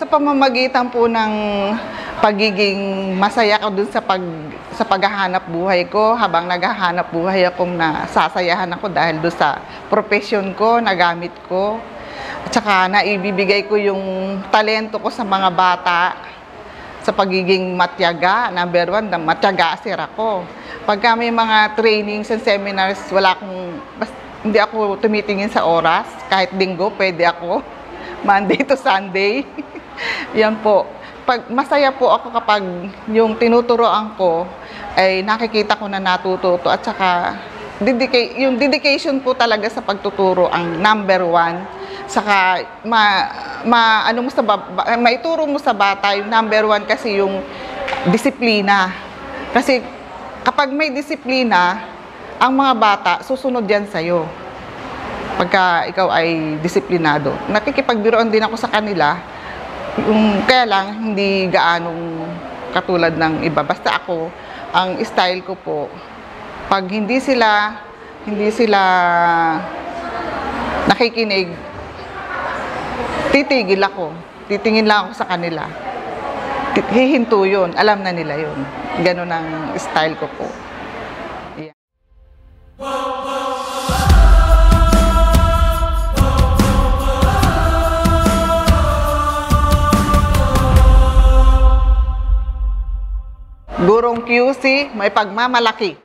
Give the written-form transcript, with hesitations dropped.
Sa pamamagitan po ng pagiging masaya ko dun sa paghahanap buhay ko, habang naghahanap buhay akong nasasayahan ako dahil dun sa profession ko, nagamit ko. At saka naibibigay ko yung talento ko sa mga bata sa pagiging matyaga. Number one, matyaga sir ako. Pagka may mga trainings and seminars, hindi ako tumitingin sa oras. Kahit linggo, pwede ako. Monday to Sunday. Yan po. Masaya po ako kapag yung tinuturoan ko ay nakikita ko na natututo, at saka yung dedication po talaga sa pagtuturo ang number one. Saka maituro mo sa bata yung number one, kasi yung disiplina. Kasi kapag may disiplina, ang mga bata susunod yan sa'yo. Pagka ikaw ay disiplinado. Nakikipagbiroan din ako sa kanila. Kaya lang, hindi gaanong katulad ng iba. Basta ako, ang style ko po, pag hindi sila nakikinig, titigil ako. Titingin lang ako sa kanila. Hihinto yun. Alam na nila yun. Ganun ang style ko po. Yeah. Gurong QC, may pagmamalaki.